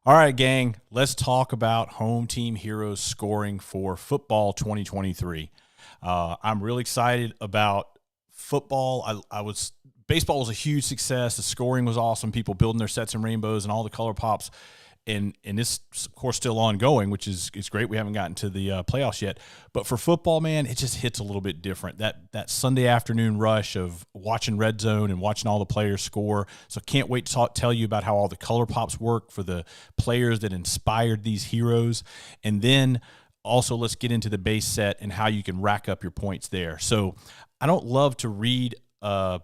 All right, gang, let's talk about home team heroes scoring for football 2023. I'm really excited about football. Baseball was a huge success. The scoring was awesome. People building their sets and rainbows and all the color pops. And this, of course, still ongoing, which is great. We haven't gotten to the playoffs yet. But for football, man, it just hits a little bit different. That Sunday afternoon rush of watching Red Zone and watching all the players score. So can't wait to tell you about how all the color pops work for the players that inspired these heroes. And then also let's get into the base set and how you can rack up your points there. So I don't love to read a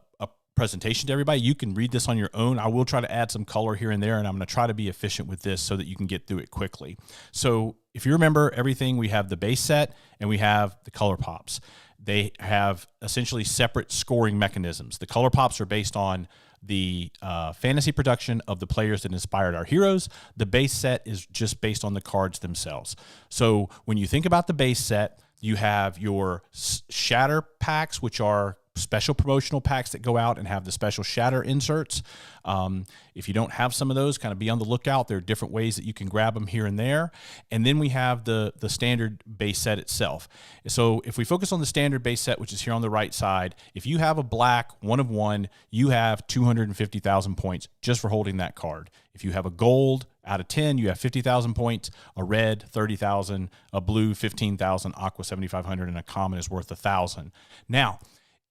presentation to everybody. You can read this on your own. I will try to add some color here and there, and I'm going to try to be efficient with this so that you can get through it quickly. So if you remember everything, we have the base set and we have the color pops. They have essentially separate scoring mechanisms. The color pops are based on the fantasy production of the players that inspired our heroes. The base set is just based on the cards themselves. So when you think about the base set, you have your shatter packs, which are special promotional packs that go out and have the special shatter inserts. If you don't have some of those, kind of be on the lookout. There are different ways that you can grab them here and there. And then we have the standard base set itself. So if we focus on the standard base set, which is here on the right side, if you have a black 1 of 1, you have 250,000 points just for holding that card. If you have a gold out of 10, you have 50,000 points, a red 30,000, a blue 15,000, aqua 7,500, and a common is worth 1,000. Now,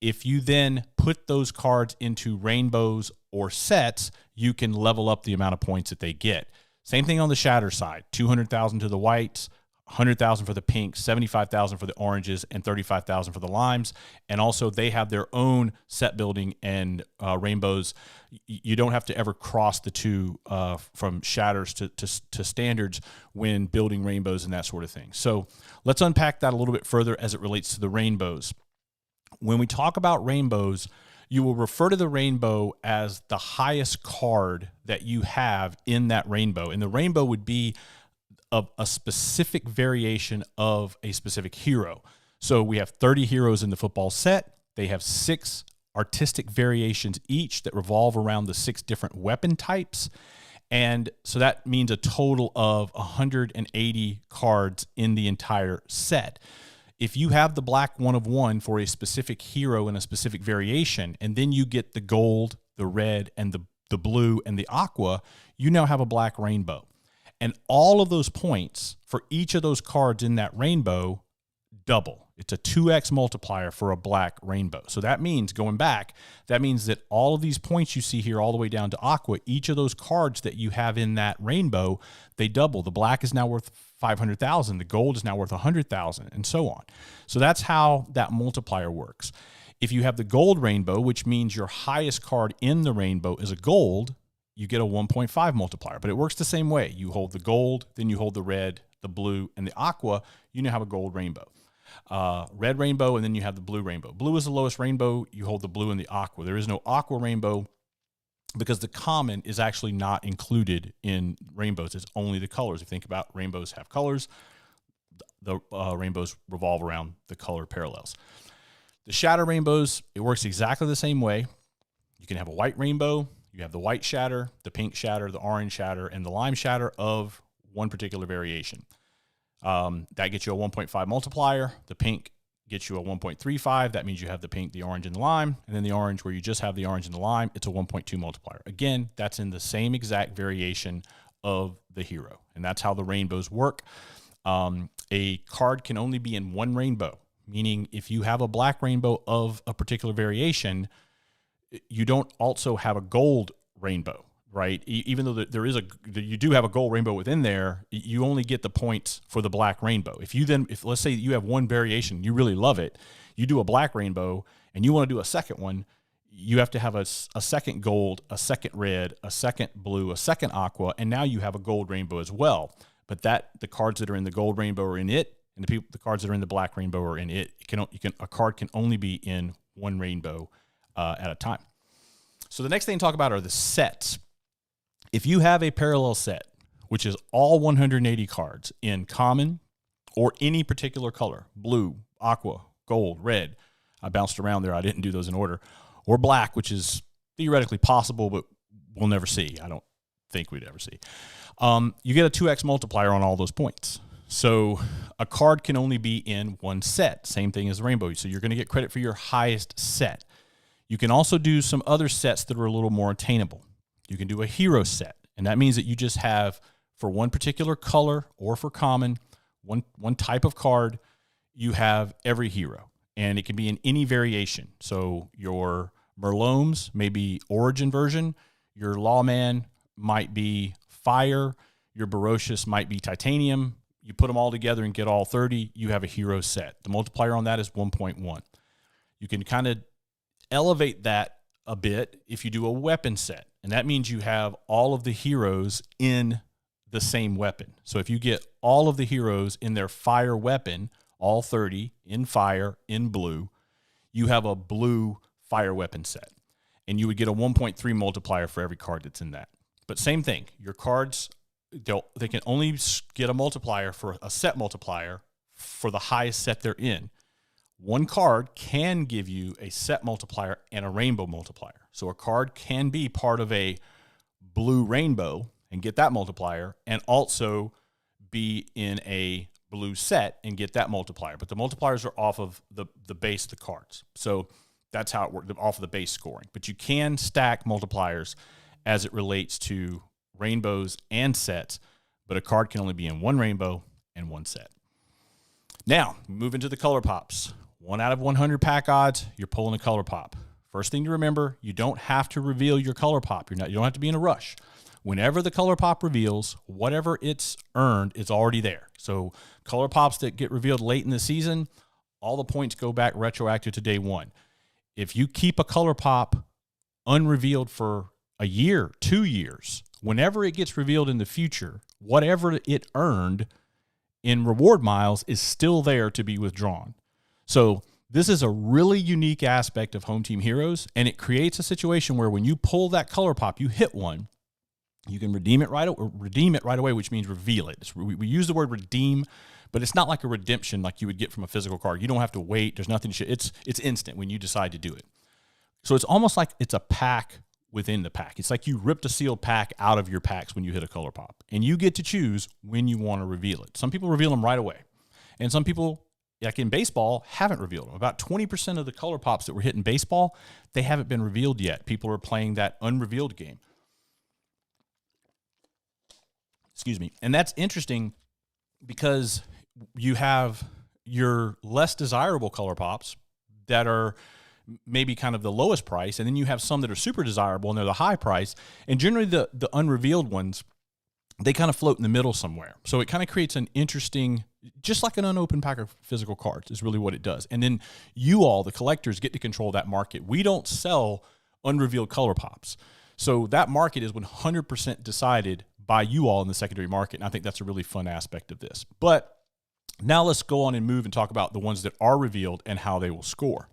if you then put those cards into rainbows or sets, you can level up the amount of points that they get. Same thing on the shatter side, 200,000 to the whites, 100,000 for the pinks, 75,000 for the oranges, and 35,000 for the limes. And also they have their own set building and rainbows. You don't have to ever cross the two from shatters to standards when building rainbows and that sort of thing. So let's unpack that a little bit further as it relates to the rainbows. When we talk about rainbows, you will refer to the rainbow as the highest card that you have in that rainbow. And the rainbow would be of a specific variation of a specific hero. So we have 30 heroes in the football set. They have 6 artistic variations each that revolve around the 6 different weapon types. And so that means a total of 180 cards in the entire set. If you have the black 1 of 1 for a specific hero in a specific variation, and then you get the gold, the red, and the blue, and the aqua, you now have a black rainbow. And all of those points for each of those cards in that rainbow double. It's a 2x multiplier for a black rainbow. So that means, going back, that means that all of these points you see here all the way down to aqua, each of those cards that you have in that rainbow, they double. The black is now worth 500,000. The gold is now worth 100,000, and so on. So that's how that multiplier works. If you have the gold rainbow, which means your highest card in the rainbow is a gold, you get a 1.5 multiplier. But it works the same way. You hold the gold, then you hold the red, the blue, and the aqua. You now have a gold rainbow. Red rainbow, and then you have the blue rainbow. Blue is the lowest rainbow. You hold the blue and the aqua. There is no aqua rainbow because the common is actually not included in rainbows. It's only the colors. If you think about rainbows have colors, the rainbows revolve around the color parallels. The shatter rainbows, it works exactly the same way. You can have a white rainbow. You have the white shatter, the pink shatter, the orange shatter, and the lime shatter of one particular variation. That gets you a 1.5 multiplier. The pink gets you a 1.35. That means you have the pink, the orange, and the lime. And then the orange, where you just have the orange and the lime, it's a 1.2 multiplier. Again, that's in the same exact variation of the hero. And that's how the rainbows work. A card can only be in one rainbow, meaning if you have a black rainbow of a particular variation, you don't also have a gold rainbow, right? Even though you do have a gold rainbow within there, you only get the points for the black rainbow. If let's say you have one variation, you really love it, you do a black rainbow and you want to do a second one, you have to have a second gold, a second red, a second blue, a second aqua, and now you have a gold rainbow as well. But the cards that are in the gold rainbow are in it, and the cards that are in the black rainbow are in it. A card can only be in one rainbow at a time. So the next thing to talk about are the sets. If you have a parallel set, which is all 180 cards in common or any particular color, blue, aqua, gold, red, I bounced around there, I didn't do those in order, or black, which is theoretically possible, but we'll never see. I don't think we'd ever see. You get a 2x multiplier on all those points. So a card can only be in one set. Same thing as the rainbow. So you're going to get credit for your highest set. You can also do some other sets that are a little more attainable. You can do a hero set, and that means that you just have, for one particular color or for common, one type of card, you have every hero, and it can be in any variation. So your Merloms may be Origin version, your Lawman might be Fire, your Barocious might be Titanium. You put them all together and get all 30, you have a hero set. The multiplier on that is 1.1. You can kind of elevate that a bit if you do a weapon set, and that means you have all of the heroes in the same weapon. So if you get all of the heroes in their fire weapon, all 30 in fire, in blue, you have a blue fire weapon set, and you would get a 1.3 multiplier for every card that's in that. But same thing, your cards, they can only get a multiplier for a set multiplier for the highest set they're in. One card can give you a set multiplier and a rainbow multiplier. So a card can be part of a blue rainbow and get that multiplier, and also be in a blue set and get that multiplier. But the multipliers are off of the base of the cards. So that's how it works, off of the base scoring. But you can stack multipliers as it relates to rainbows and sets, but a card can only be in one rainbow and one set. Now, move into the color pops. 1 out of 100 pack odds, you're pulling a color pop. First thing to remember, you don't have to reveal your color pop. You don't have to be in a rush. Whenever the color pop reveals, whatever it's earned is already there. So color pops that get revealed late in the season, all the points go back retroactive to day one. If you keep a color pop unrevealed for a year, 2 years, whenever it gets revealed in the future, whatever it earned in reward miles is still there to be withdrawn. So this is a really unique aspect of Home Team Heroes, and it creates a situation where when you pull that color pop, you hit one, you can redeem it right away, which means reveal it. We use the word redeem, but it's not like a redemption like you would get from a physical card. You don't have to wait. There's nothing to it's instant when you decide to do it. So it's almost like it's a pack within the pack. It's like you ripped a sealed pack out of your packs when you hit a color pop, and you get to choose when you want to reveal it. Some people reveal them right away, and some people, like in baseball, haven't revealed them. About 20% of the color pops that were hit in baseball, they haven't been revealed yet. People are playing that unrevealed game. Excuse me. And that's interesting because you have your less desirable color pops that are maybe kind of the lowest price, and then you have some that are super desirable and they're the high price. And generally the unrevealed ones, they kind of float in the middle somewhere. So it kind of creates an interesting, just like an unopened pack of physical cards is really what it does. And then you all, the collectors, get to control that market. We don't sell unrevealed color pops. So that market is 100% decided by you all in the secondary market. And I think that's a really fun aspect of this. But now let's go on and move and talk about the ones that are revealed and how they will score.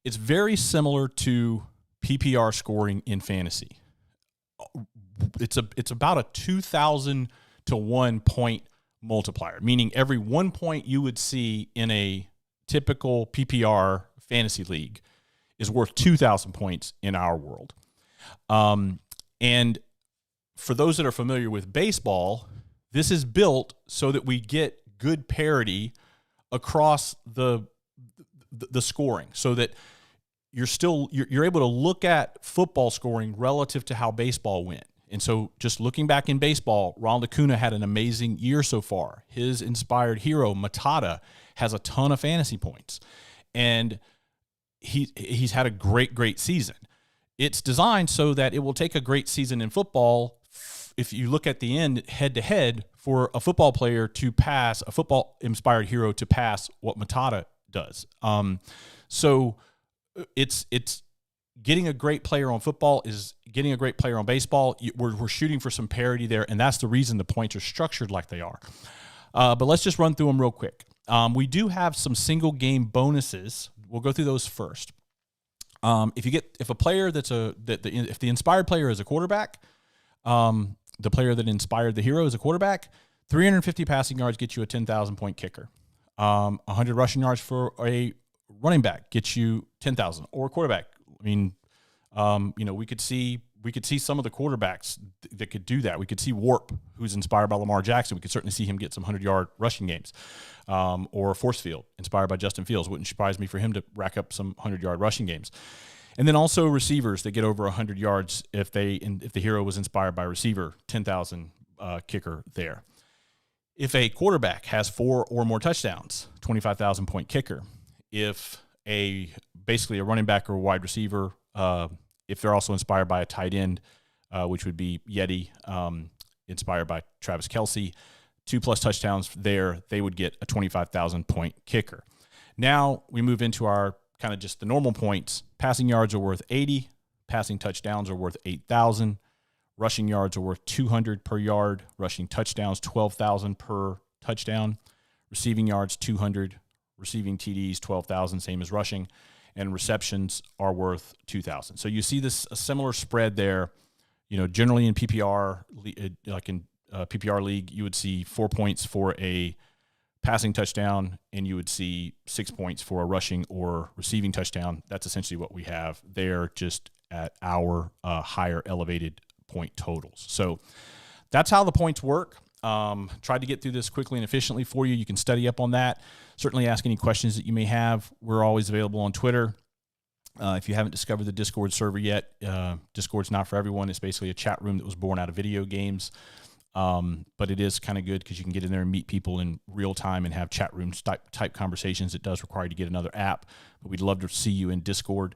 It's very similar to PPR scoring in fantasy. It's about a 2,000 to 1 point multiplier, meaning every 1 point you would see in a typical PPR fantasy league is worth 2,000 points in our world. And for those that are familiar with baseball, this is built so that we get good parity across the scoring, so that you're able to look at football scoring relative to how baseball went. And so just looking back in baseball, Ronald Acuna had an amazing year so far. His inspired hero, Matata, has a ton of fantasy points. And he's had a great season. It's designed so that it will take a great season in football, if you look at the end head-to-head, for a football player to pass, a football-inspired hero to pass what Matata does. So it's getting a great player on football is getting a great player on baseball. We're shooting for some parity there, and that's the reason the points are structured like they are. But let's just run through them real quick. We do have some single game bonuses. We'll go through those first. If a player if the inspired player is a quarterback, the player that inspired the hero is a quarterback, 350 passing yards gets you a 10,000 point kicker. 100 rushing yards for a running back gets you 10,000, or a quarterback. I mean, we could see we could see some of the quarterbacks that could do that. We could see Warp, who's inspired by Lamar Jackson. We could certainly see him get some 100-yard rushing games, or Force Field, inspired by Justin Fields. Wouldn't surprise me for him to rack up some 100-yard rushing games. And then also receivers that get over 100 yards if the hero was inspired by receiver, 10,000 kicker there. If a quarterback has 4 or more touchdowns, 25,000 point kicker. If basically a running back or a wide receiver, if they're also inspired by a tight end, which would be Yeti, inspired by Travis Kelce, 2+ touchdowns there, they would get a 25,000 point kicker. Now we move into our kind of just the normal points. Passing yards are worth 80. Passing touchdowns are worth 8,000. Rushing yards are worth 200 per yard. Rushing touchdowns, 12,000 per touchdown. Receiving yards, 200. Receiving TDs, 12,000, same as rushing. And receptions are worth 2,000. So you see this a similar spread there. You know, generally in PPR, like in PPR league, you would see 4 points for a passing touchdown, and you would see 6 points for a rushing or receiving touchdown. That's essentially what we have there, just at our higher elevated point totals. So that's how the points work. Tried to get through this quickly and efficiently for you. You can study up on that. Certainly ask any questions that you may have. We're always available on Twitter. If you haven't discovered the Discord server yet, Discord's not for everyone. It's basically a chat room that was born out of video games. But it is kind of good because you can get in there and meet people in real time and have chat room type conversations. It does require you to get another app, but we'd love to see you in Discord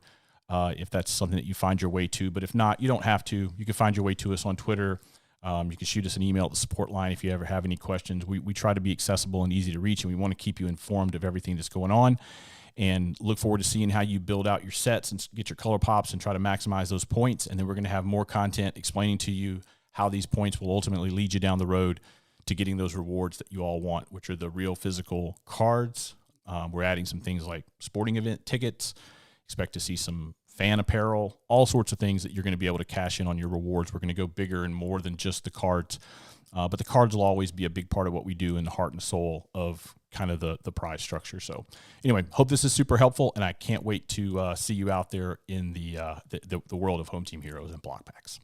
if that's something that you find your way to. But if not, you don't have to. You can find your way to us on Twitter. You can shoot us an email at the support line if you ever have any questions. We try to be accessible and easy to reach, and we want to keep you informed of everything that's going on, and look forward to seeing how you build out your sets and get your color pops and try to maximize those points. And then we're going to have more content explaining to you how these points will ultimately lead you down the road to getting those rewards that you all want, which are the real physical cards. We're adding some things like sporting event tickets. Expect to see some fan apparel, all sorts of things that you're going to be able to cash in on your rewards. We're going to go bigger and more than just the cards. But the cards will always be a big part of what we do in the heart and soul of kind of the prize structure. So anyway, hope this is super helpful, and I can't wait to see you out there in the world of Home Team Heroes and block packs.